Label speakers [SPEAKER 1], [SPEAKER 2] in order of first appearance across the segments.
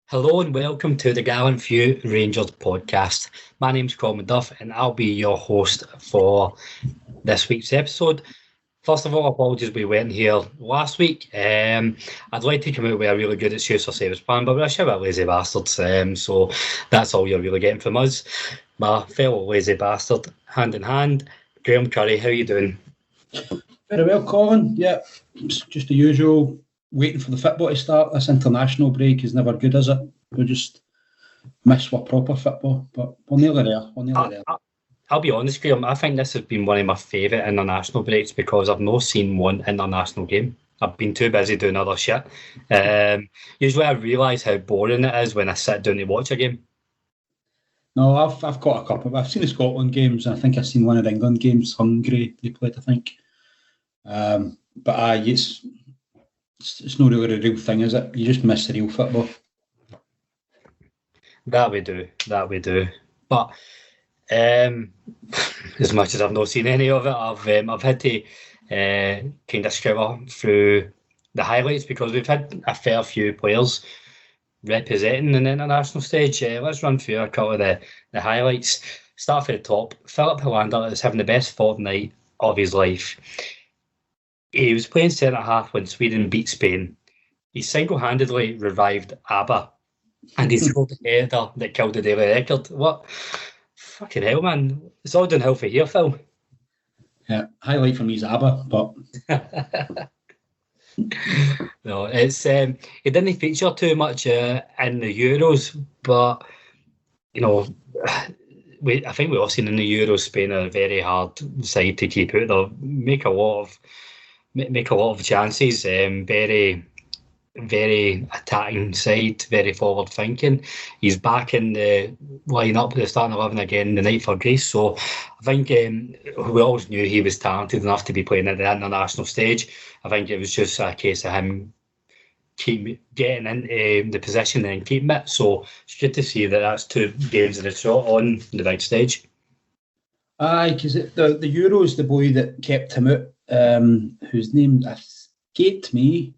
[SPEAKER 1] Hello and welcome to the Gallant Few Rangers podcast. My name's Colin Graeme and I'll be your host for this week's episode. First of all, apologies we weren't here last week. I'd like to come out with a really good excuse for service plan, but we're a show of lazy bastards, so that's all you're really getting from us. My fellow lazy bastard, hand in hand, Graham Curry, how you doing?
[SPEAKER 2] Very well, Colin. Yeah, it's just the usual. Waiting for the football to start. This international break is never good, is it? We just miss our proper football, but we're nearly there.
[SPEAKER 1] I'll be honest, Graham, I think this has been one of my favourite international breaks because I've not seen one international game. I've been too busy doing other shit. Usually I realise how boring it is when I sit down to watch a game.
[SPEAKER 2] No, I've got a couple. I've seen the Scotland games. I think I've seen one of the England games. Hungary, they played, I think. But it's not really a real thing, is it? You just miss the real football.
[SPEAKER 1] That we do. But as much as I've not seen any of it, I've had to kind of scour through the highlights because we've had a fair few players representing an international stage. Let's run through a couple of the highlights. Start from the top. Philip Hollander is having the best fortnight of his life. He was playing centre-half when Sweden beat Spain. He single-handedly revived ABBA and he scored the header that killed the daily record. What? Fucking hell, man. It's all downhill for here, Phil.
[SPEAKER 2] Yeah, highlight for me is ABBA, but...
[SPEAKER 1] No, it's... it didn't feature too much in the Euros, but, you know... I think we've all seen in the Euros, Spain are a very hard side to keep out. They'll make a lot of chances. Very, very attacking side, very forward thinking. He's back in the lineup, the starting 11 again the night for Greece. So I think we always knew he was talented enough to be playing at the international stage. I think it was just a case of him getting into the position and keeping it. So it's good to see that that's 2 games in a row on the big stage.
[SPEAKER 2] Aye, because the Euros, the boy that kept him out, whose name escaped me.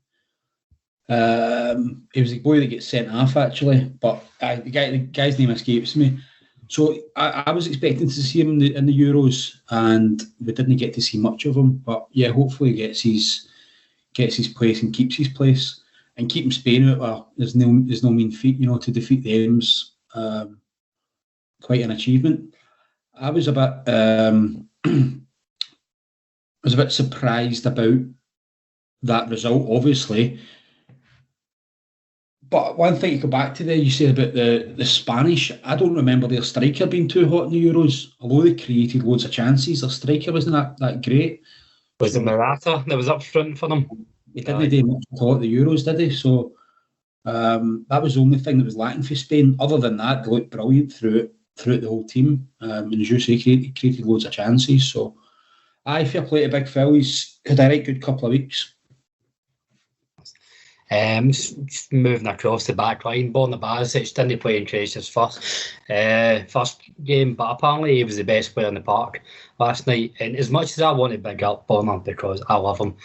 [SPEAKER 2] He was the boy that gets sent off actually, but the guy's name escapes me. So I was expecting to see him in the Euros, and we didn't get to see much of him. But yeah, hopefully he gets his place and keeps his place. And keeping Spain out is no mean feat, to defeat the M's. Quite an achievement. I was a bit surprised about that result, obviously. But one thing to go back to there, you said about the Spanish. I don't remember their striker being too hot in the Euros, although they created loads of chances. Their striker wasn't that great.
[SPEAKER 1] Was it Morata that was up front for them?
[SPEAKER 2] He didn't do much at all at the Euros, did he? So that was the only thing that was lacking for Spain. Other than that, they looked brilliant throughout the whole team. And as you say, he created loads of chances. So fair play to Big Phil. He's had a right good couple of weeks.
[SPEAKER 1] Just moving across the back line, Borna Barisic didn't play in Croatia's first game, but apparently he was the best player in the park last night. And as much as I want to big up Borna because I love him,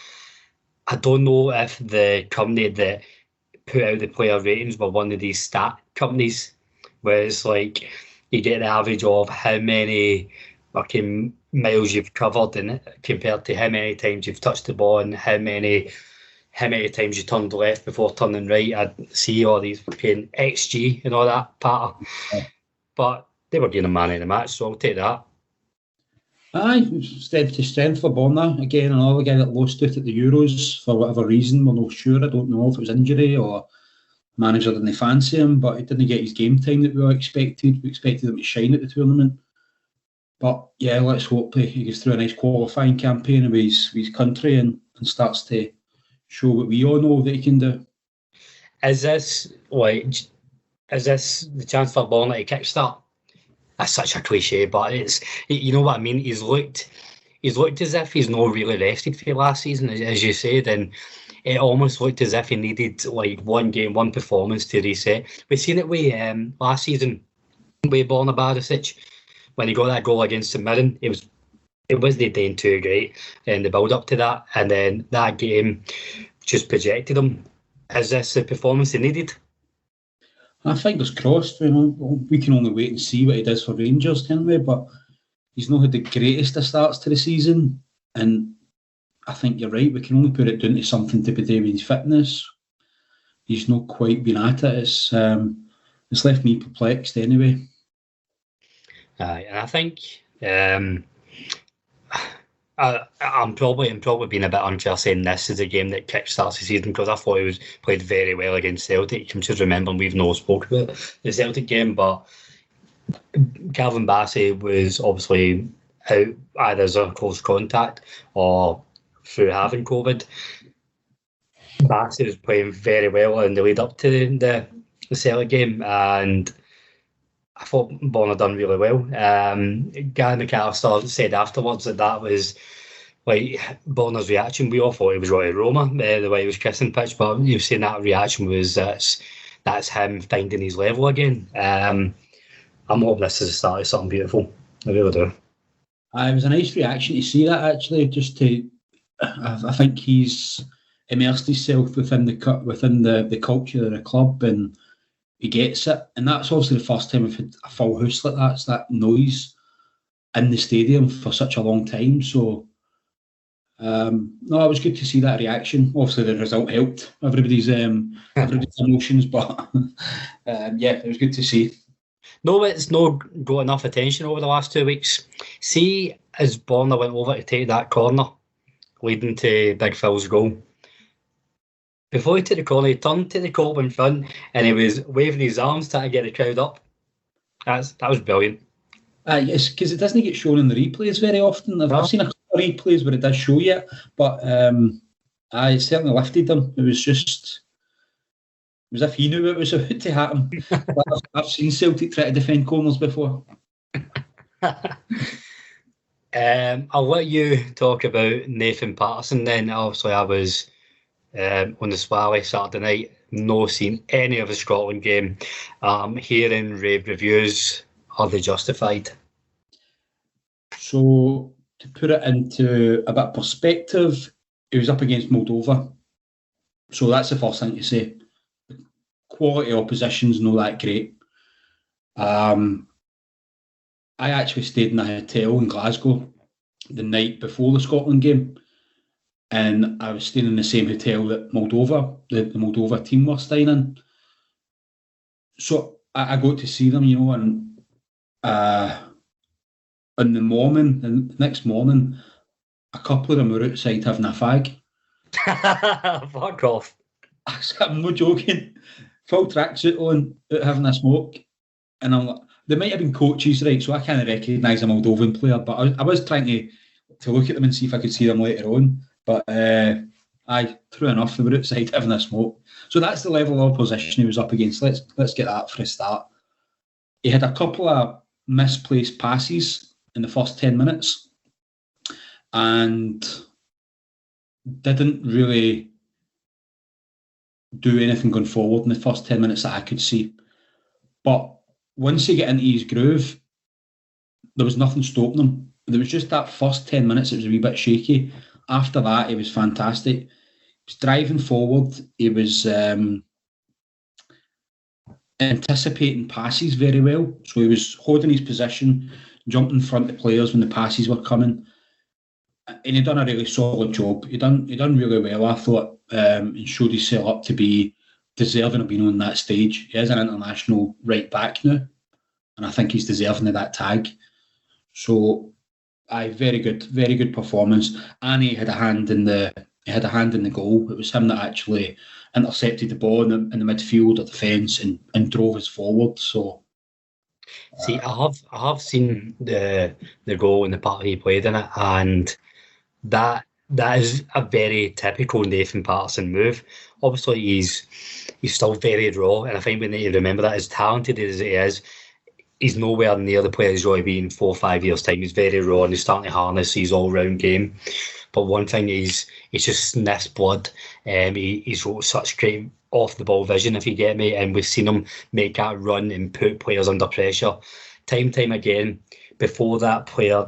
[SPEAKER 1] I don't know if the company that put out the player ratings were one of these stat companies where it's like you get the average of how many fucking miles you've covered and compared to how many times you've touched the ball and how many times you turned left before turning right. I'd see all these fucking XG and all that patter. Yeah. But they were getting a man in the match, so I'll take that.
[SPEAKER 2] Aye, strength to strength for Borna. Again, another guy that lost out at the Euros for whatever reason. We're not sure. I don't know if it was injury or manager didn't fancy him, but he didn't get his game time that we all expected. We expected him to shine at the tournament. But yeah, let's hope he gets through a nice qualifying campaign with his country and starts to show what we all know that he can do.
[SPEAKER 1] Is this the chance for Borna to kickstart? That's such a cliche, but it's, you know what I mean. He's looked as if he's not really rested for last season, as you said, and it almost looked as if he needed like one game, one performance to reset. We've seen it with last season with Borna Barisic when he got that goal against St Mirren. It wasn't doing too great in the build up to that, and then that game just projected him. Is this the performance he needed?
[SPEAKER 2] I fingers crossed. We can only wait and see what he does for Rangers, can't we? But he's not had the greatest of starts to the season, and I think you're right. We can only put it down to something to do with his fitness. He's not quite been at it. It's left me perplexed anyway.
[SPEAKER 1] And I think I'm probably being a bit unfair saying this is a game that kick-starts the season, because I thought he played very well against Celtic. I'm just remembering we've not spoke about the Celtic game, but Calvin Bassey was obviously out either as a close contact or through having COVID. Bassey was playing very well in the lead up to the Celtic game, and I thought Bonner done really well. Gary McAllister said afterwards that was like Bonner's reaction. We all thought he was Roy Roma, the way he was kissing the pitch, but you've seen that reaction was that's him finding his level again. I'm hoping this is the start of something beautiful. I really do.
[SPEAKER 2] It was a nice reaction to see that, actually. I think he's immersed himself within the culture of the club, and he gets it. And that's obviously the first time we've had a full house like that. It's that noise in the stadium for such a long time. So, no, it was good to see that reaction. Obviously, the result helped everybody's emotions, but yeah, it was good to see.
[SPEAKER 1] No, it's not got enough attention over the last 2 weeks. See, as Bonner went over to take that corner, leading to Big Phil's goal. Before he took the corner, he turned to the cop in front and he was waving his arms trying to get the crowd up. That was brilliant.
[SPEAKER 2] Yes, because it doesn't get shown in the replays very often. I've seen a couple of replays where it does show you, but it certainly lifted them. It was as if he knew it was about to happen. I've seen Celtic try to defend corners before.
[SPEAKER 1] I'll let you talk about Nathan Patterson then. Obviously, I was on the Swally Saturday night, no seen any of the Scotland game. Hearing rave reviews, are they justified?
[SPEAKER 2] So, to put it into a bit of perspective, he was up against Moldova. So that's the first thing to say. Quality opposition's not that great. I actually stayed in a hotel in Glasgow the night before the Scotland game, and I was staying in the same hotel that the Moldova team were staying in. So I got to see them, and in the next morning, a couple of them were outside having a fag.
[SPEAKER 1] Fuck off.
[SPEAKER 2] I'm not joking. Full tracksuit on, out having a smoke. And I'm like, they might have been coaches, right? So I can't recognise a Moldovan player, but I was trying to look at them and see if I could see them later on. But true enough, they were outside having a smoke. So that's the level of opposition he was up against. Let's get that for a start. He had a couple of misplaced passes in the first 10 minutes and didn't really do anything going forward in the first 10 minutes that I could see. But once he got into his groove, there was nothing stopping him. There was just that first 10 minutes, it was a wee bit shaky. After that, it was fantastic. He was driving forward. He was anticipating passes very well. So he was holding his position, jumping in front of players when the passes were coming. And he done a really solid job. He done really well, I thought, and showed himself up to be deserving of being on that stage. He is an international right back now, and I think he's deserving of that tag. So, very good performance. And he had a hand in the goal. It was him that actually intercepted the ball in the midfield or defence and drove us forward. So,
[SPEAKER 1] see, I have seen the goal and the part he played in it, and that is a very typical Nathan Patterson move. Obviously, he's still very raw, and I think we need to remember that as talented as he is, he's nowhere near the player he's going to be in 4 or 5 years' time. He's very raw and he's starting to harness his all-round game. But one thing he's just sniffs blood. He's got such great off-the-ball vision, if you get me, and we've seen him make that run and put players under pressure. Time again, before that player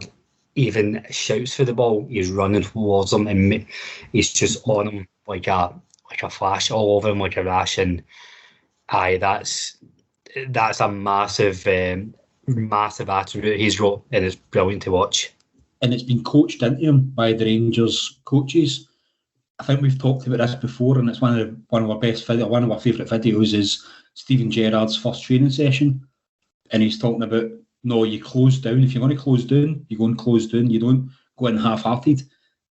[SPEAKER 1] even shouts for the ball, he's running towards them and he's just on him like a flash, all over him like a rash. And that's a massive attribute he's got, and it's brilliant to watch.
[SPEAKER 2] And it's been coached into him by the Rangers coaches. I think we've talked about this before, and it's one of our favourite videos is Steven Gerrard's first training session, and he's talking about, no, you close down. If you're going to close down, you go and close down. You don't go in half-hearted,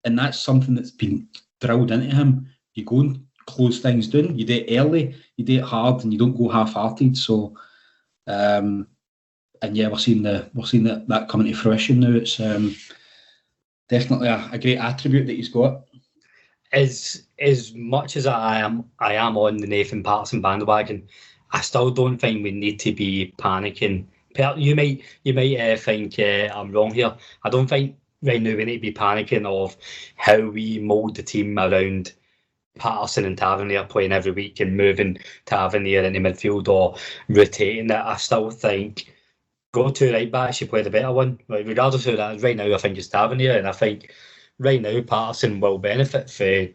[SPEAKER 2] and that's something that's been drilled into him. You go and close things down. You do it early, you do it hard, and you don't go half-hearted. So, and yeah, we're seeing that coming to fruition now. It's definitely a great attribute that he's got.
[SPEAKER 1] As much as I am on the Nathan Patterson bandwagon, I still don't think we need to be panicking. You might think I'm wrong here. I don't think right now we need to be panicking of how we mould the team around Patterson and Tavernier playing every week and moving Tavernier into midfield or rotating it. I still think go to right back, you play the better one. Like, regardless of that, right now I think it's Tavernier, and I think right now Patterson will benefit for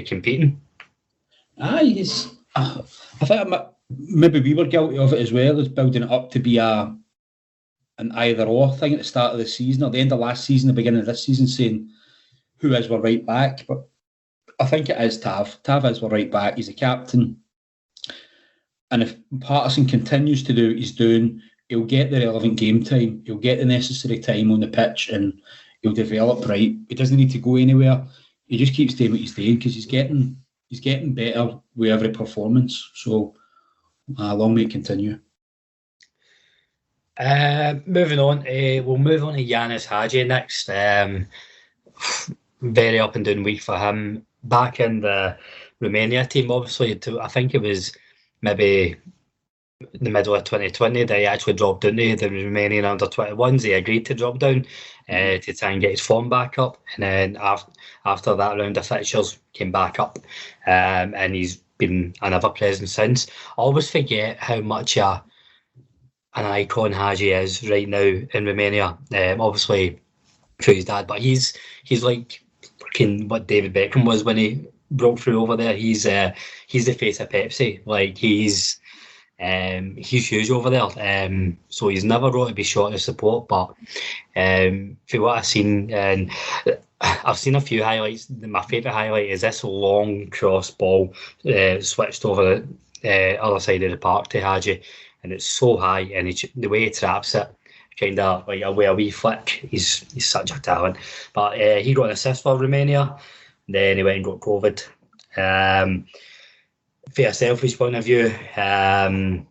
[SPEAKER 1] competing.
[SPEAKER 2] I think maybe we were guilty of it as well, as building it up to be an either-or thing at the start of the season, or the end of last season, the beginning of this season, saying who is our right back. But I think it is Tav. Tav is our right back. He's a captain. And if Patterson continues to do what he's doing, he'll get the relevant game time. He'll get the necessary time on the pitch, and he'll develop right. He doesn't need to go anywhere. He just keeps doing what he's doing because he's getting better with every performance. So long may it continue.
[SPEAKER 1] Moving on, we'll move on to Yanis Hadji next. Very up and down week for him. Back in the Romania team, obviously. I think it was maybe the middle of 2020 that he actually dropped down to the Romanian under-21s. He agreed to drop down to try and get his form back up, and then after that round of fixtures came back up, and he's been an ever-present since. I always forget how much an icon Hadji is right now in Romania. Obviously through his dad, but he's like fucking what David Beckham was when he broke through over there. He's the face of Pepsi. Like he's huge over there. So he's never going to be short of support. But for what I've seen, and I've seen a few highlights. My favourite highlight is this long cross ball switched over the other side of the park to Hadji, and it's so high, and the way he traps it, kind of like a wee flick. He's such a talent. But he got an assist for Romania. Then he went and got COVID. For a selfish point of view, I'm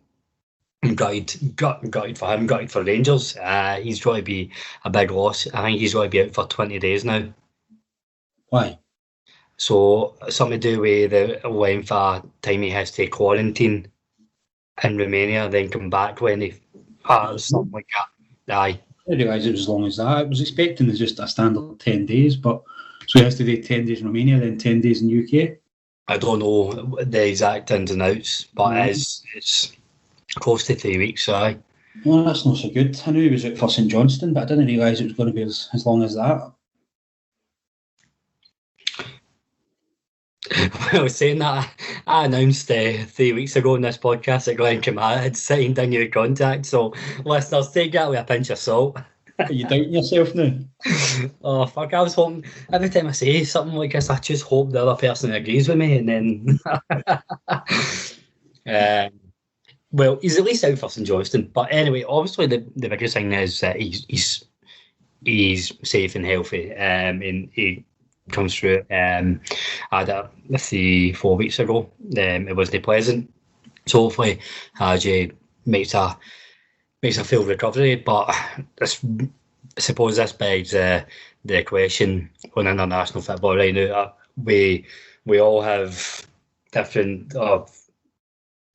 [SPEAKER 1] gutted for him, gutted for Rangers. He's going to be a big loss. I think he's going to be out for 20 days now.
[SPEAKER 2] Why?
[SPEAKER 1] So something to do with the length of time he has to quarantine in Romania, then come back when he something like that. Aye.
[SPEAKER 2] I didn't realise it was as long as that. I was expecting it's just a standard 10 days, but so he has to do 10 days in Romania, then 10 days in UK.
[SPEAKER 1] I don't know the exact ins and outs, but it's close to 3 weeks, aye.
[SPEAKER 2] Well, that's not so good. I knew he was out for St Johnstone, but I didn't realise it was going to be as long as that.
[SPEAKER 1] Well, saying that, I announced 3 weeks ago in this podcast that Glenn Kamara had signed a new contract, so listeners, take that with a pinch of salt.
[SPEAKER 2] Are you doubting yourself now?
[SPEAKER 1] Oh, fuck, I was hoping, every time I say something like this, I just hope the other person agrees with me, and then... well, he's at least out for St Johnstone, but anyway, obviously the biggest thing is that he's safe and healthy, and he comes through. I had it 4 weeks ago. It wasn't pleasant, so hopefully Hadji makes a full recovery. But I suppose this begs the question on international football right now. We all have different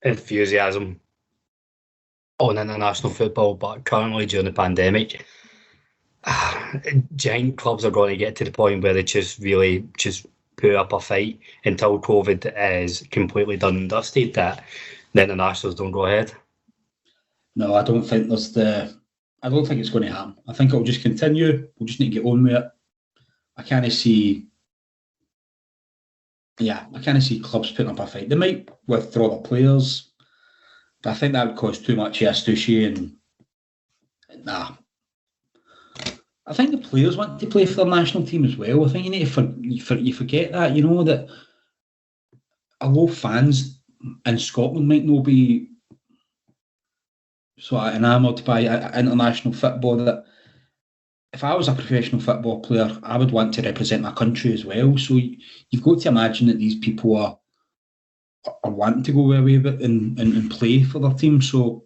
[SPEAKER 1] enthusiasm on international football, but currently during the pandemic, giant clubs are going to get to the point where they just really just put up a fight until COVID is completely done and dusted, that the internationals don't go ahead.
[SPEAKER 2] No, I don't think it's going to happen. I think it'll just continue. We'll just need to get on with it. I can't see clubs putting up a fight. They might withdraw the players, but I think that would cause too much sushi, and nah. I think the players want to play for their national team as well. I think you need to you forget that, that although fans in Scotland might not be sort of enamoured by international football, that if I was a professional football player, I would want to represent my country as well. So you've got to imagine that these people are wanting to go away with it and play for their team. So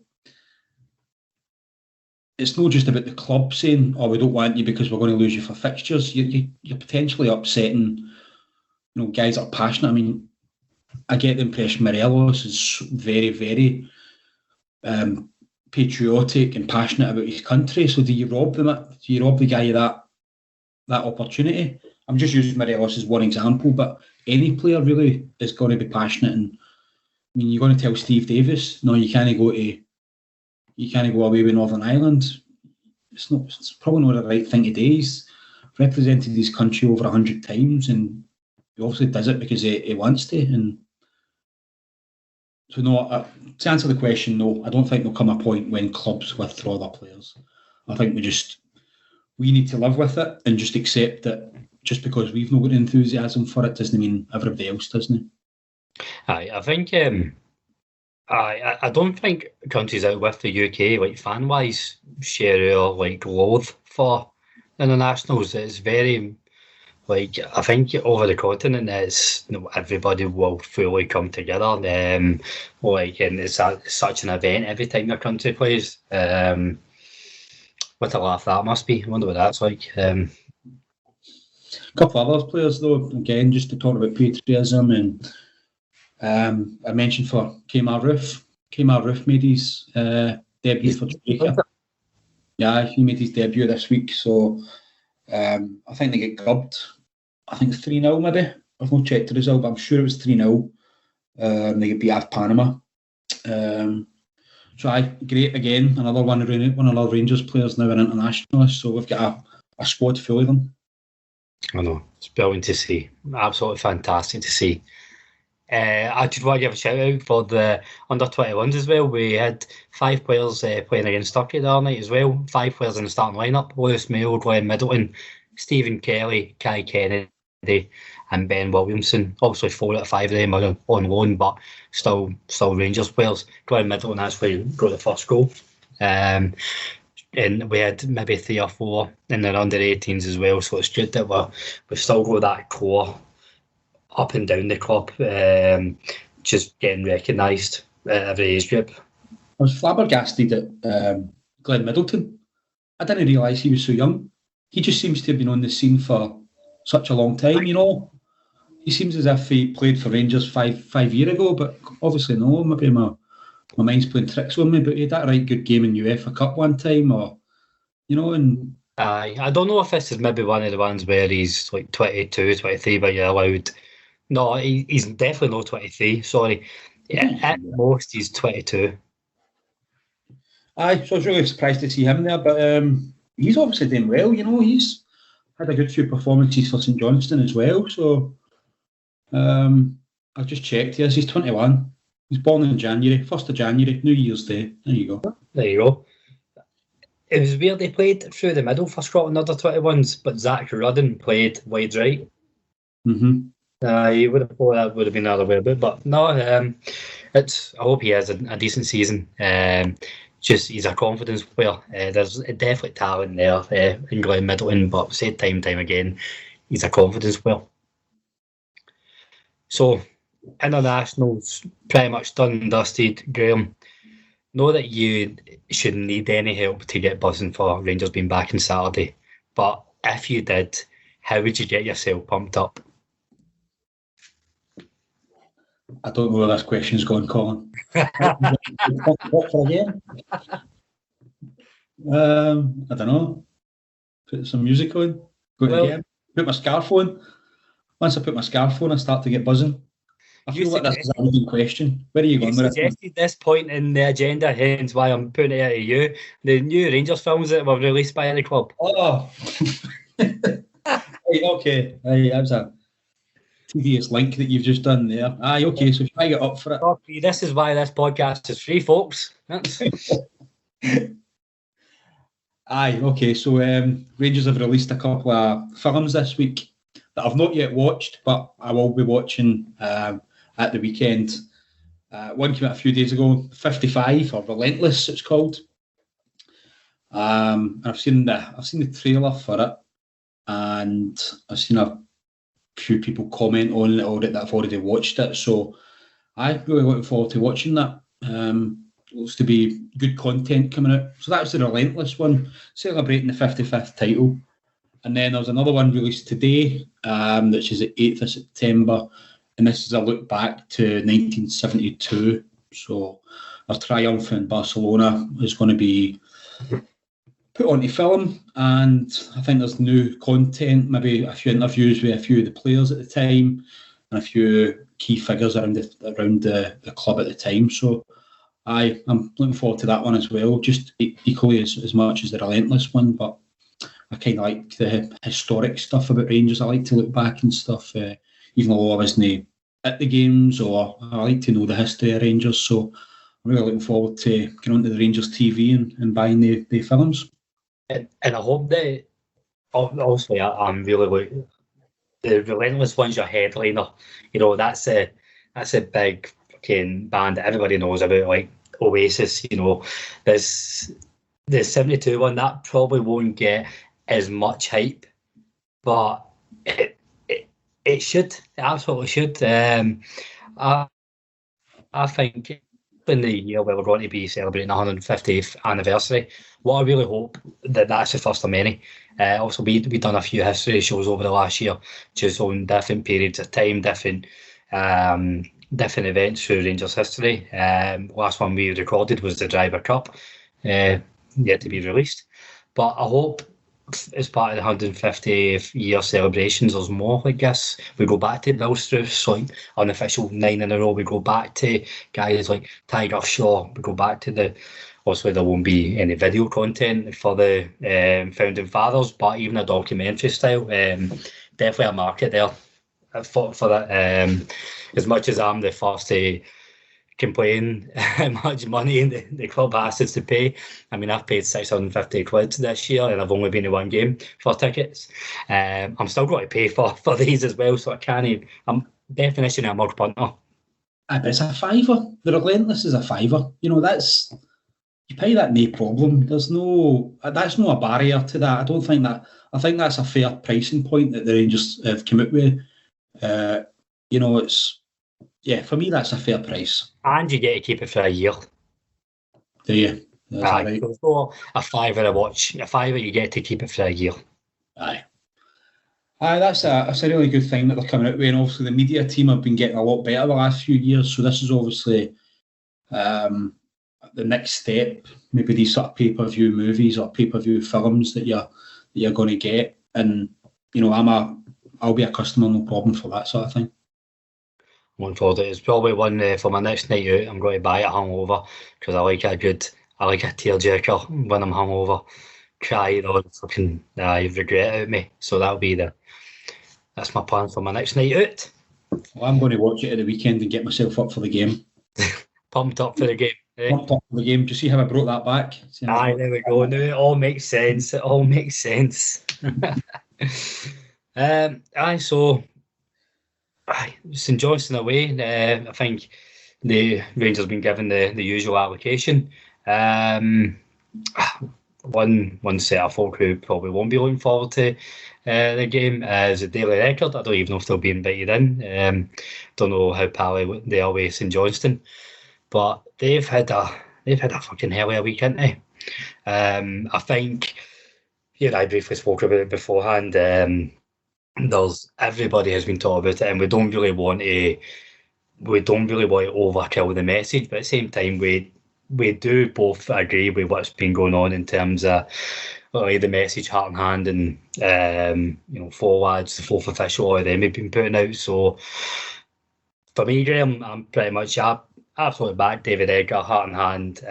[SPEAKER 2] it's not just about the club saying, "Oh, we don't want you because we're going to lose you for fixtures." You're potentially upsetting, guys that are passionate. I mean, I get the impression Morelos is very, very patriotic and passionate about his country. So do you rob them? Do you rob the guy of that opportunity? I'm just using Morelos as one example, but any player really is going to be passionate. And I mean, you're going to tell Steve Davis, no, you can't go away with Northern Ireland. It's probably not the right thing to do. He's represented his country over 100 times, and he obviously does it because he wants to. And so, no, to answer the question, no, I don't think there'll come a point when clubs withdraw their players. I think we need to live with it and just accept that just because we've not got enthusiasm for it doesn't mean everybody else doesn't.
[SPEAKER 1] I think I don't think countries out with the UK, like fan-wise, share our loathe for internationals. It's very I think over the continent, it's everybody will fully come together. And it's such an event every time their country plays. What a laugh that must be. I wonder what that's like.
[SPEAKER 2] A couple of other players, though, again, just to talk about patriotism, and I mentioned for Kemar Roofe. Kemar Roofe made his debut for Jamaica. Yeah, he made his debut this week, so I think they get grubbed. I think 3-0 maybe. I've not checked the result, but I'm sure it was 3-0. They get beat out Panama. So great again. Another one of our Rangers players now an internationalist. So we've got a squad full of them.
[SPEAKER 1] I know, it's brilliant to see. Absolutely fantastic to see. I just want to give a shout out for the under-21s as well. We had 5 players playing against Turkey the other night as well. 5 players in the starting lineup: Lewis Mayo, Glenn Middleton, Stephen Kelly, Kai Kennedy, and Ben Williamson. Obviously 4 out of 5 of them are on loan, but still Rangers players. Glenn Middleton actually got the first goal. And we had maybe 3 or 4 in the under-18s as well, so it's good that we've still got that core up and down the club, just getting recognised at every age group.
[SPEAKER 2] I was flabbergasted at Glenn Middleton. I didn't realise he was so young. He just seems to have been on the scene for such a long time, He seems as if he played for Rangers five years ago, but obviously no. Maybe my mind's playing tricks on me, but he had that right good game in UEFA Cup one time, and...
[SPEAKER 1] I don't know if this is maybe one of the ones where he's like 22, 23, but you're allowed... No, he's definitely not 23, sorry. Yeah, at most, he's 22.
[SPEAKER 2] So I was really surprised to see him there, but he's obviously doing well, He's had a good few performances for St Johnstone as well, so I've just checked. Yes, he's 21. He's born in January, 1st of January, New Year's Day. There you go.
[SPEAKER 1] There you go. It was weird they played through the middle for Scotland under-21s, but Zach Rudden played wide right.
[SPEAKER 2] Mm-hmm.
[SPEAKER 1] You would have thought that would have been the other way about, but no. I hope he has a decent season. Just he's a confidence player. There's definitely talent there in Glenn Middleton, but said time and time again, he's a confidence player. So internationals pretty much done and dusted. Graeme, know that you shouldn't need any help to get buzzing for Rangers being back on Saturday, but if you did, how would you get yourself pumped up?
[SPEAKER 2] I don't know where this question's gone, Colin. What for again? I don't know. Put some music on. Go to the game. Put my scarf on. Once I put my scarf on, I start to get buzzing. I feel like this is a leading question. Where are you going with it?
[SPEAKER 1] You suggested this point in the agenda, hence why I'm putting it out to you. The new Rangers films that were released by the club.
[SPEAKER 2] Oh. Right, okay. Right, that was a tedious link that you've just done there. Aye, okay, so if I get up for it.
[SPEAKER 1] This is why this podcast is free, folks.
[SPEAKER 2] Aye, okay, so Rangers have released a couple of films this week that I've not yet watched, but I will be watching at the weekend. One came out a few days ago, 55 or Relentless, it's called. I've seen the trailer for it, and I've seen a few people comment on it that have already watched it. So I'm really looking forward to watching that. Looks to be good content coming out. So that's the Relentless one, celebrating the 55th title. And then there's another one released today, which is the 8th of September. And this is a look back to 1972. So our triumph in Barcelona is going to be put onto film. And I think there's new content, maybe a few interviews with a few of the players at the time and a few key figures around the club at the time. So I'm looking forward to that one as well, just equally as much as the Relentless one. But I kind of like the historic stuff about Rangers. I like to look back and stuff, even though I wasn't at the games, or I like to know the history of Rangers. So I'm really looking forward to getting onto the Rangers TV and buying the films.
[SPEAKER 1] And I hope that, obviously, I'm really looking. The Relentless one's your headliner. You know, that's a big fucking band that everybody knows about, like Oasis. You know, the 72 one, that probably won't get as much hype, but it should. It absolutely should. I think in the year where we're going to be celebrating the 150th anniversary, what I really hope that's the first of many. Also, we've done a few history shows over the last year, just on different periods of time, different events through Rangers history. Last one we recorded was the Driver Cup, yet to be released. But I hope as part of the 150th year celebrations, there's more like this. We go back to Bill Struth's, like unofficial 9 in a row. We go back to guys like Tiger Shaw. We go back to obviously there won't be any video content for the founding fathers, but even a documentary style, definitely a market there for that. As much as I'm the first to complain how much money the club asks to pay. I mean, I've paid 650 quid this year and I've only been to one game for tickets. I'm still going to pay for these as well, so I'm definition of a mug punter.
[SPEAKER 2] But it's a fiver. The Relentless is a fiver. You know, you pay that, no problem. That's no a barrier to that. I think that's a fair pricing point that the Rangers have come up with. You know, for me, that's a fair price.
[SPEAKER 1] And you get to keep it for a year.
[SPEAKER 2] Do you?
[SPEAKER 1] Aye, right. There's no a fiver a watch. A fiver, you get to keep it for a year.
[SPEAKER 2] Aye, that's a really good thing that they're coming out with. And obviously the media team have been getting a lot better the last few years. So this is obviously the next step. Maybe these sort of pay-per-view movies or pay-per-view films that you're going to get. And, you know, I'll be a customer, no problem for that sort of thing.
[SPEAKER 1] Looking forward to it. It's probably one for my next night out. I'm going to buy it hungover because I like a tearjerker when I'm hungover. Cry or fucking regret out of me. So that's my plan for my next night out.
[SPEAKER 2] Well, I'm going to watch it at the weekend and get myself up for the game.
[SPEAKER 1] Pumped up for the game.
[SPEAKER 2] Pumped up for the game. Do you see how I brought that back?
[SPEAKER 1] Aye, there we go. Now it all makes sense. St Johnstone away. I think the Rangers have been given the usual allocation. One set of folk who probably won't be looking forward to the game is the Daily Record. I don't even know if they'll be invited in. Don't know how pally they are with St Johnstone, but they've had a fucking hell of a week, haven't they? I think I briefly spoke about it beforehand. Everybody has been talking about it, and we don't really want to we don't really want to overkill the message, but at the same time, we do both agree with what's been going on in terms of the message Heart and Hand and forwards, the fourth official, all of them have been putting out. So for me, Graham, I'm pretty much absolutely back David Edgar, Heart and Hand,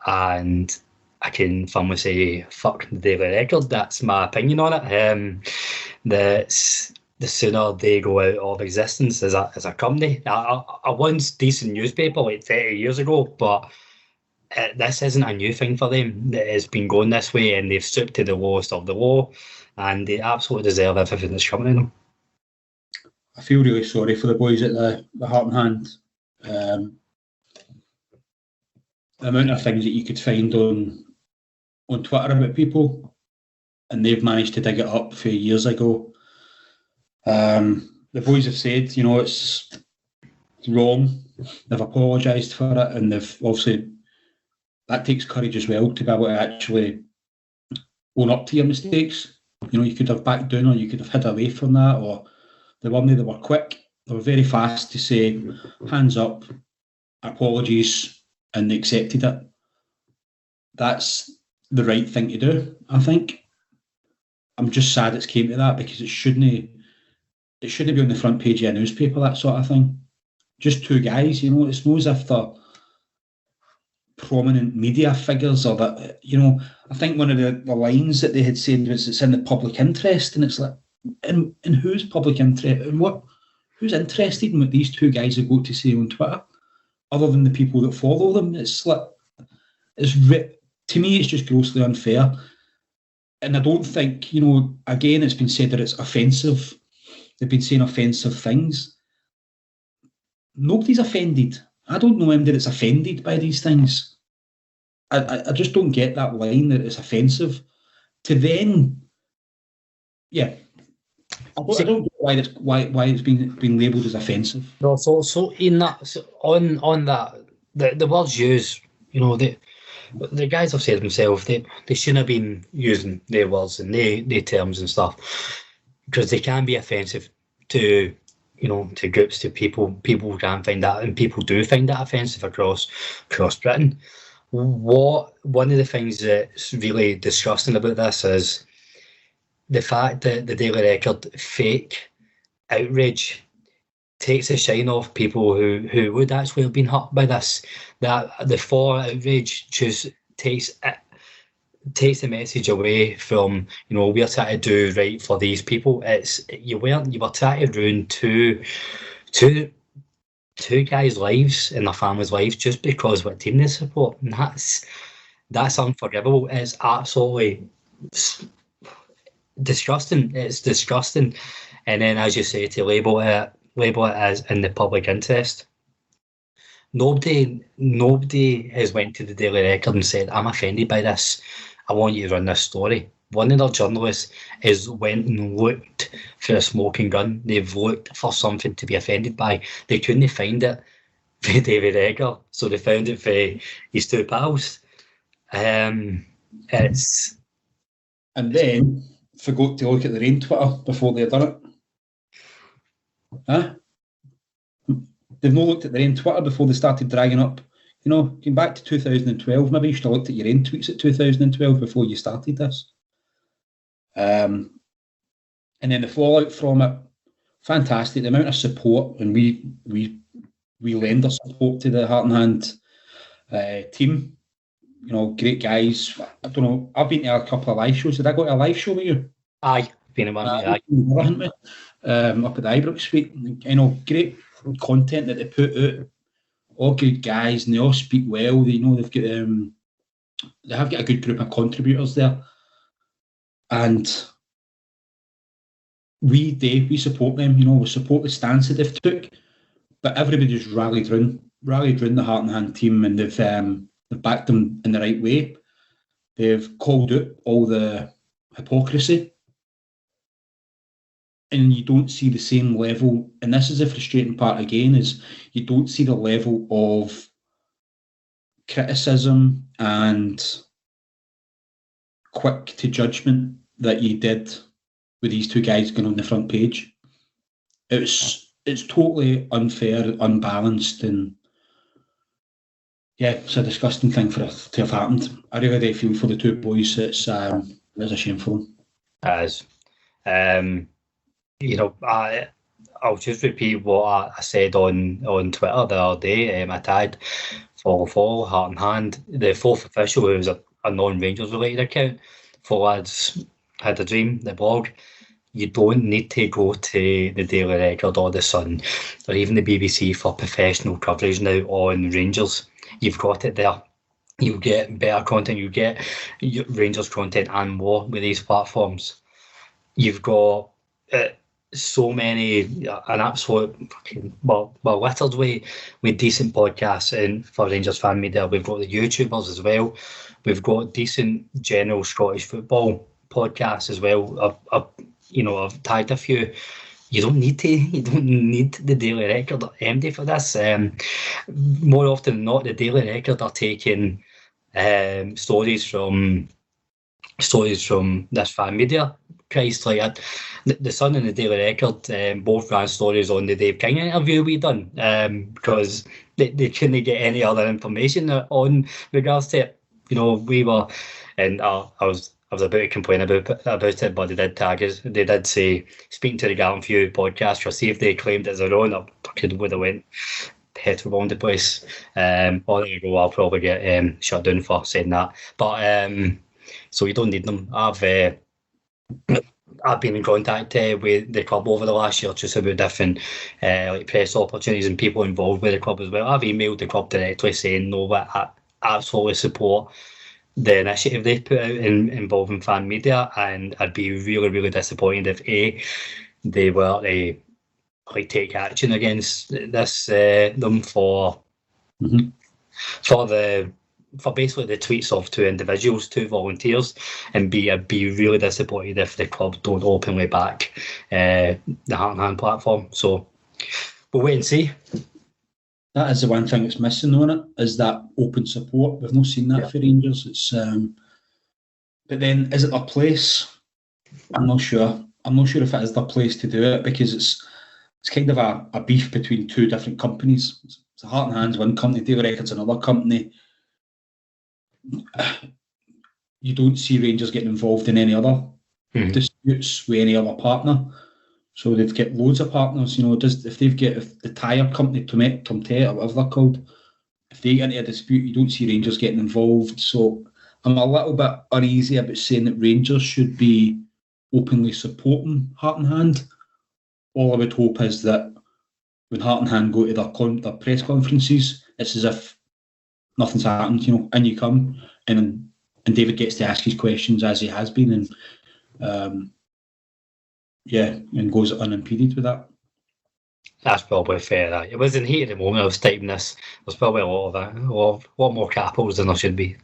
[SPEAKER 1] and I can firmly say fuck the Daily Record. That's my opinion on it. The sooner they go out of existence as a company. I once decent newspaper like 30 years ago, but this isn't a new thing for them. It's been going this way, and they've stooped to the lowest of the low, and they absolutely deserve everything that's coming to them.
[SPEAKER 2] I feel really sorry for the boys at the Heart and Hand. The amount of things that you could find on Twitter about people, and they've managed to dig it up a few years ago. The boys have said, it's wrong. They've apologised for it, and they've obviously, that takes courage as well to be able to actually own up to your mistakes. You could have backed down, or you could have hid away from that, or they were quick. They were very fast to say, hands up, apologies, and they accepted it. That's the right thing to do, I think. I'm just sad it's came to that, because it shouldn't be on the front page of a newspaper, that sort of thing. Just two guys, it's not as if they're prominent media figures, or that, I think one of the lines that they had said was, it's in the public interest, and it's like, in whose public interest, and who's interested in what these two guys have got to say on Twitter, other than the people that follow them? It's like, to me, it's just grossly unfair. And I don't think, again, it's been said that it's offensive. They've been saying offensive things. Nobody's offended. I don't know anybody that's offended by these things. I just don't get that line that it's offensive. To then, yeah, I don't get why it's been labelled as offensive.
[SPEAKER 1] No, so in that, on that, the words used, the guys have said themselves they shouldn't have been using their words and their terms and stuff, because they can be offensive to groups, to people. People can find that, and people do find that offensive across Britain. One of the things that's really disgusting about this is the fact that the Daily Record fake outrage takes the shine off people who would actually have been hurt by this. That the for outrage just takes the message away from, we're trying to do right for these people. You were trying to ruin two guys' lives and their families' lives just because what team they support, and that's unforgivable. It's absolutely disgusting. It's disgusting. And then, as you say, to label it as in the public interest. Nobody has went to the Daily Record and said, I'm offended by this, I want you to run this story. One of their journalists has went and looked for a smoking gun. They've looked for something to be offended by. They couldn't find it for David Edgar, so they found it for his two pals. And
[SPEAKER 2] then forgot to look at their own Twitter before they had done it. Huh? They've not looked at their own Twitter before they started dragging up. Going back to 2012, maybe you should have looked at your own tweets at 2012 before you started this. And then the fallout from it, fantastic. The amount of support, and we lend our support to the Heart and Hand team. Great guys. I don't know. I've been to a couple of live shows. Did I go to a live show with you?
[SPEAKER 1] Aye, been in one. Aye.
[SPEAKER 2] Up at the Ibrox Suite. Great content that they put out. All good guys, and they all speak well. They they've got they have got a good group of contributors there, and we support them. We support the stance that they've took. But everybody's rallied round the Heart and Hand team, and they've backed them in the right way. They've called out all the hypocrisy, and you don't see the same level. And this is the frustrating part again, is you don't see the level of criticism and quick to judgment that you did with these two guys going on the front page. It was it's totally unfair, unbalanced, and yeah, it's a disgusting thing for it to have happened. I really do feel for the two boys. It's a shame for them.
[SPEAKER 1] As I'll just repeat what I said on Twitter the other day. I tagged Follow, Heart and Hand, the fourth official, who was a non-Rangers related account. Four lads had a dream, the blog. You don't need to go to the Daily Record or the Sun or even the BBC for professional coverage now on Rangers. You've got it there. You get better content, you get Rangers content and more with these platforms. You've got so many, an absolute littered with decent podcasts and for Rangers fan media. We've got the YouTubers as well. We've got decent general Scottish football podcasts as well. I've tagged a few. You don't need the Daily Record or MD for this. More often than not, the Daily Record are taking stories from this fan media. Christ, like the Sun and the Daily Record both ran stories on the Dave King interview we done because they couldn't get any other information on regards to it. We were, and I was about to complain about it, but they did tag us. They did say, speaking to the Gallant Few podcast, or see if they claimed it as their own, I would have went petrol around the place. Or there you go, I'll probably get shut down for saying that. But so you don't need them. I've been in contact with the club over the last year just about different like press opportunities and people involved with the club as well. I've emailed the club directly saying no, but I absolutely support the initiative they put out involving fan media, and I'd be really, really disappointed if they were to take action against this them for basically the tweets of two individuals, two volunteers, and I'd be really disappointed if the club don't openly back the Heart and Hand platform. So we'll wait and see.
[SPEAKER 2] That is the one thing that's missing on it, is that open support. We've not seen that for Rangers. It's but then is it their place? I'm not sure. I'm not sure if it is their place to do it, because it's kind of a beef between two different companies. It's Heart and Hand's one company, Daily Record's another company. You don't see Rangers getting involved in any other disputes with any other partner. So they'd get loads of partners, if the tyre company, Tomte or whatever they're called, if they get into a dispute, you don't see Rangers getting involved. So I'm a little bit uneasy about saying that Rangers should be openly supporting Heart and Hand. All I would hope is that when Heart and Hand go to their press conferences, it's as if nothing's happened, and you come and David gets to ask his questions as he has been, and goes unimpeded with that.
[SPEAKER 1] That's probably fair. It was in heat at the moment. I was typing this. There's probably a lot of it, a lot more capitals than there should be.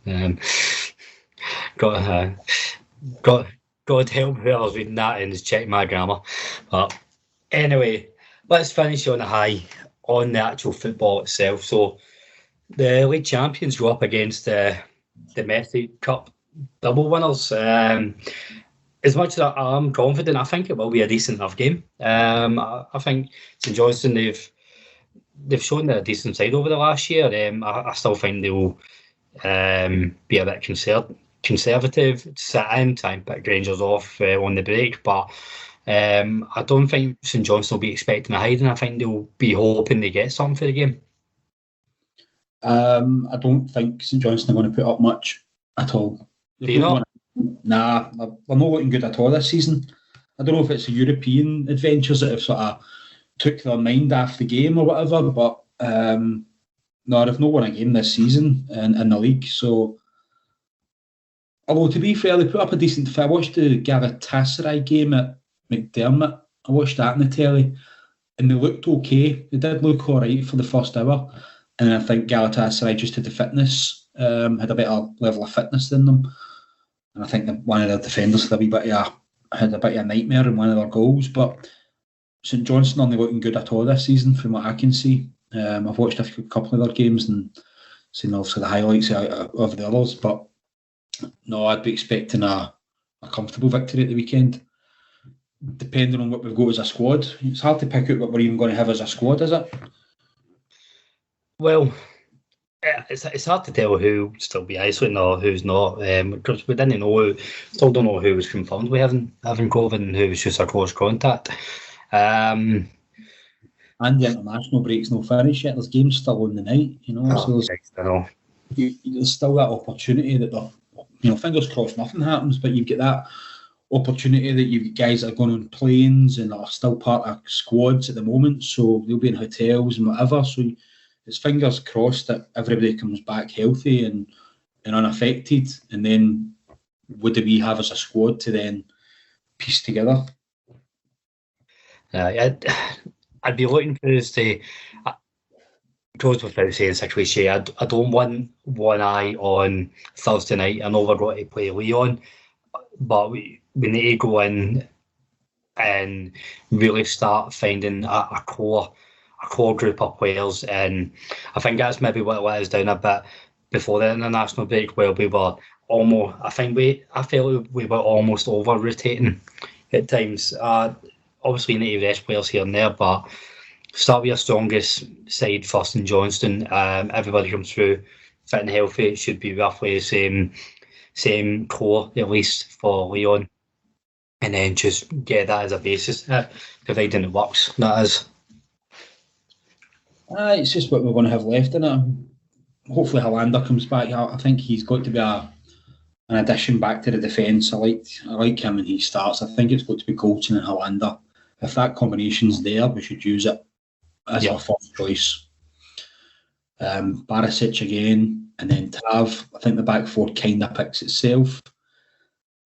[SPEAKER 1] God help whoever's reading that and check my grammar. But anyway, let's finish on a high on the actual football itself. So the league champions go up against the Domestic Cup double winners. As much as I'm confident, I think it will be a decent enough game. I think St Johnstone, they've shown they're a decent side over the last year. I still think they'll be a bit conservative, sit in, try and pick Rangers off on the break. But I don't think St Johnstone will be expecting a hiding. I think they'll be hoping they get something for the game.
[SPEAKER 2] I don't think St Johnstone are going to put up much at all.
[SPEAKER 1] Do you not?
[SPEAKER 2] Nah, they're not looking good at all this season. I don't know if it's the European adventures that have sort of took their mind off the game or whatever, but no, they've not won a game this season in the league. So, although to be fair, they put up a decent. I watched the Galatasaray game at McDermott. I watched that on the telly, and they looked okay. They did look all right for the first hour, and I think Galatasaray just had the fitness, had a better level of fitness than them. And I think that one of their defenders had a bit of a nightmare in one of their goals. But St Johnstone aren't looking good at all this season, from what I can see. I've watched a couple of their games and seen also the highlights of the others. But no, I'd be expecting a comfortable victory at the weekend. depending on what we've got as a squad. It's hard to pick out what we're even going to have as a squad, is it?
[SPEAKER 1] Well, it's hard to tell who will still be isolating or who's not, because we didn't know, still don't know who was confirmed with having COVID and who was just a close contact.
[SPEAKER 2] And the international break's no finish yet. There's games still on the night, so there's still that opportunity that fingers crossed nothing happens, but you've got that opportunity that you've got guys that are going on planes and are still part of squads at the moment, so they'll be in hotels and whatever, so it's fingers crossed that everybody comes back healthy and unaffected, and then what do we have as a squad to then piece together?
[SPEAKER 1] I'd be looking for us to, goes without saying, it's a cliche, I don't want one eye on Thursday night. I know we're going to play Leon, but we need to go in and really start finding a core group of players, and I think that's maybe what let us down a bit before the international break, where we were almost, I felt we were almost over rotating at times. Obviously you need to rest players here and there, but start with your strongest side first in Johnston. Everybody comes through fit and healthy. It should be roughly the same core at least for Leon, and then just get that as a basis, providing it works. That is.
[SPEAKER 2] It's just what we're going to have left in it. Hopefully Hollander comes back. I think he's got to be an addition back to the defence. I like him when he starts. I think it's got to be Colton and Hollander. If that combination's there, we should use it as our first choice. Barisic again, and then Tav. I think the back four kind of picks itself.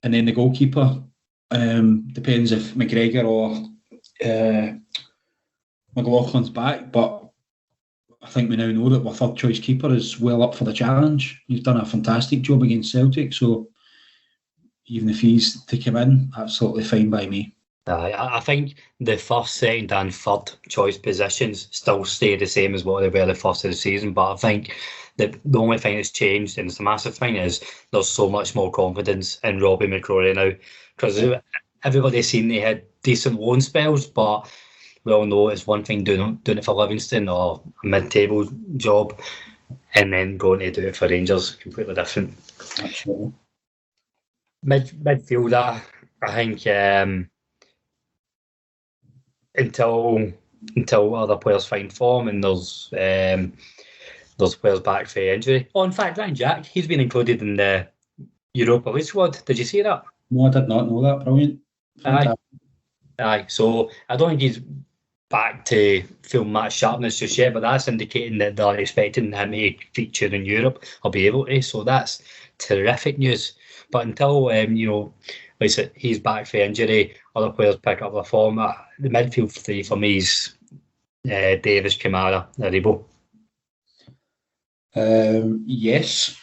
[SPEAKER 2] And then the goalkeeper, depends if McGregor or McLaughlin's back, but I think we now know that our third choice keeper is well up for the challenge. He's done a fantastic job against Celtic, so even if he's to come in, absolutely fine by me.
[SPEAKER 1] I think the first, second and third choice positions still stay the same as what they were the first of the season, but I think the only thing that's changed, and it's a massive thing, is there's so much more confidence in Robbie McCrory now, because everybody's seen they had decent loan spells, but we all know it's one thing doing it for Livingston or a mid-table job, and then going to do it for Rangers, completely different.
[SPEAKER 2] Absolutely.
[SPEAKER 1] Midfielder, I think until other players find form and there's players back for injury. Oh, in fact, Ryan Jack, he's been included in the Europa League squad. Did you see that?
[SPEAKER 2] No, I did not know that. Brilliant.
[SPEAKER 1] Aye. So I don't think he's back to full match sharpness just yet, but that's indicating that they're expecting him to feature in Europe or be able to. So that's terrific news. But until like I said, he's back for injury, other players pick up their form. The midfield three for me is Davis, Kamara, Aribo.
[SPEAKER 2] Yes,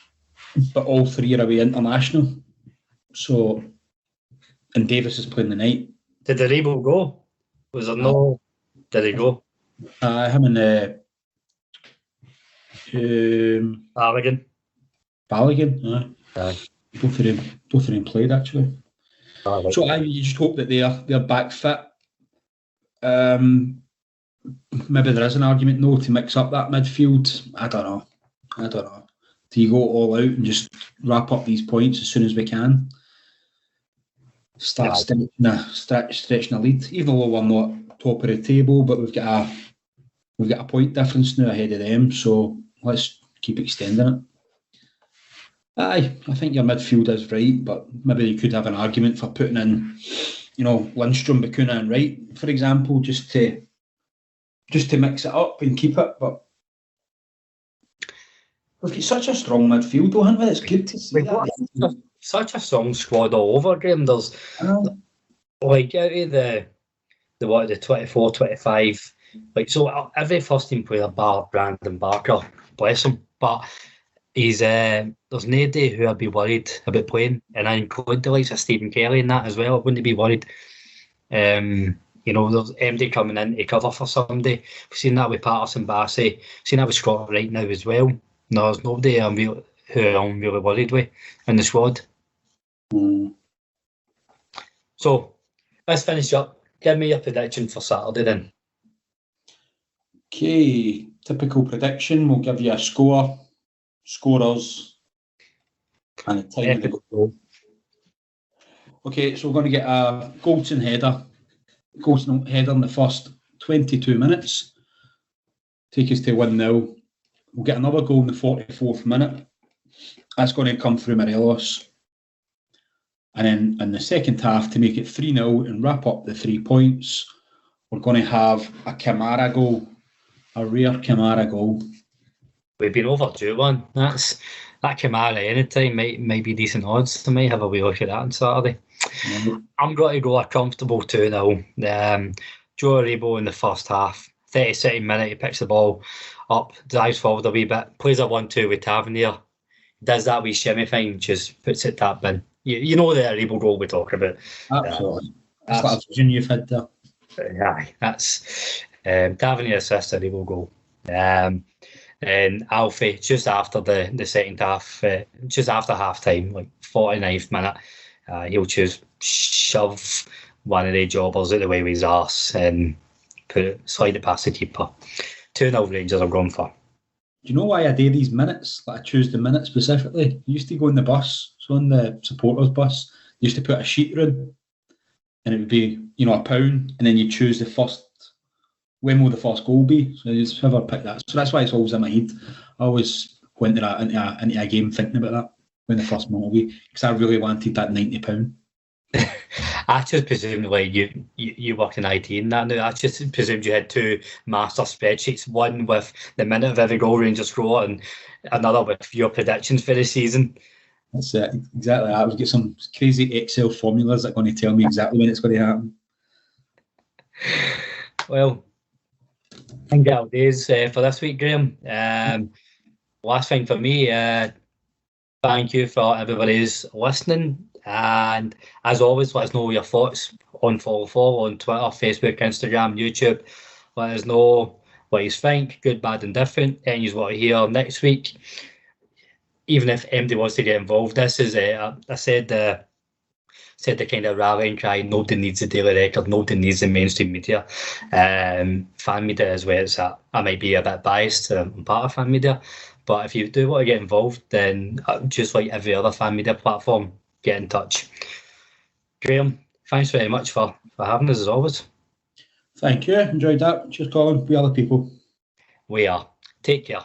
[SPEAKER 2] but all three are away international. So, and Davis is playing the night.
[SPEAKER 1] Did Aribo go? Was there no? Did he go?
[SPEAKER 2] Him and Balogun.
[SPEAKER 1] Aye.
[SPEAKER 2] Both of them played actually. So you just hope that they're back fit. Maybe there is an argument to mix up that midfield. I don't know. Do you go all out and just wrap up these points as soon as we can? Start stretching a lead, even though we're not top of the table, but we've got a point difference now ahead of them. So let's keep extending it. Aye, I think your midfield is right, but maybe you could have an argument for putting in, Lindstrom, Bacuna and Wright, for example, just to mix it up and keep it. But we've got such a strong midfield, though, haven't we? It's good to see that.
[SPEAKER 1] Such a strong squad all over, Graeme. There's like out of the 24, 25, like, so every first team player bar Brandon Barker, bless him, but he's there's nobody who I'd be worried about playing, and I include the likes of Stephen Kelly in that as well. I wouldn't be worried. There's MD coming in to cover for somebody. We've seen that with Patterson, Bassey. We've seen that with Scott right now as well. No, there's nobody who I'm really worried with in the squad. So let's finish up. Give me your prediction for Saturday then.
[SPEAKER 2] Okay, typical prediction. We'll give you a score, scorers, and the time of the goal. Okay, so we're going to get a Goldson header in the first 22 minutes. Take us to 1-0. We'll get another goal in the 44th minute. That's going to come through Morelos. And then in the second half, to make it 3-0 and wrap up the 3 points, we're going to have a Kamara goal, a rare Kamara goal.
[SPEAKER 1] We've been overdue one. That Kamara anytime might be decent odds. I might have a wee look at that on Saturday. Mm-hmm. I'm going to go a comfortable 2-0. Joe Aribo in the first half, 32nd minute, he picks the ball up, drives forward a wee bit, plays a 1-2 with Tavernier, does that wee shimmy thing, just puts it that bin. You know the Aribo goal we're talking about.
[SPEAKER 2] Absolutely. That's like a vision you've had there.
[SPEAKER 1] Yeah, that's Tavernier assist, Aribo goal. And Alfie, just after the second half, just after half time, like 49th minute, he'll shove one of the jobbers out the way with his arse and slide it past the keeper. 2-0 Rangers are going for.
[SPEAKER 2] Do you know why I do these minutes? Like I choose the minute specifically. I used to go on the bus, so on the supporters bus, I used to put a sheet round, and it would be, £1, and then you choose the first. When will the first goal be? So just whoever picked that. So that's why it's always in my head. I always went into a game thinking about that when the first one will be, because I really wanted that £90.
[SPEAKER 1] I just presumed like you work in IT and that now. I just presumed you had two master spreadsheets, one with the minute of every goal Rangers score and another with your predictions for the season.
[SPEAKER 2] That's it, exactly. I would get some crazy Excel formulas that are going to tell me exactly when it's going to happen.
[SPEAKER 1] Well, I think that'll do for this week, Graham. Last thing for me, thank you for everybody's listening. And as always, let us know your thoughts on follow on Twitter, Facebook, Instagram, YouTube. Let us know what you think, good, bad, and different. And you want to hear next week. Even if anybody wants to get involved, this is I said the kind of rallying cry. Nobody needs the Daily Record. Nobody needs the mainstream media. Fan media is where it's at. I might be a bit biased. I'm part of fan media, but if you do want to get involved, then just like every other fan media platform, get in touch. Graham, thanks very much for having us as always.
[SPEAKER 2] Thank you. Enjoyed that. Cheers, Colin. We are the people.
[SPEAKER 1] We are. Take care.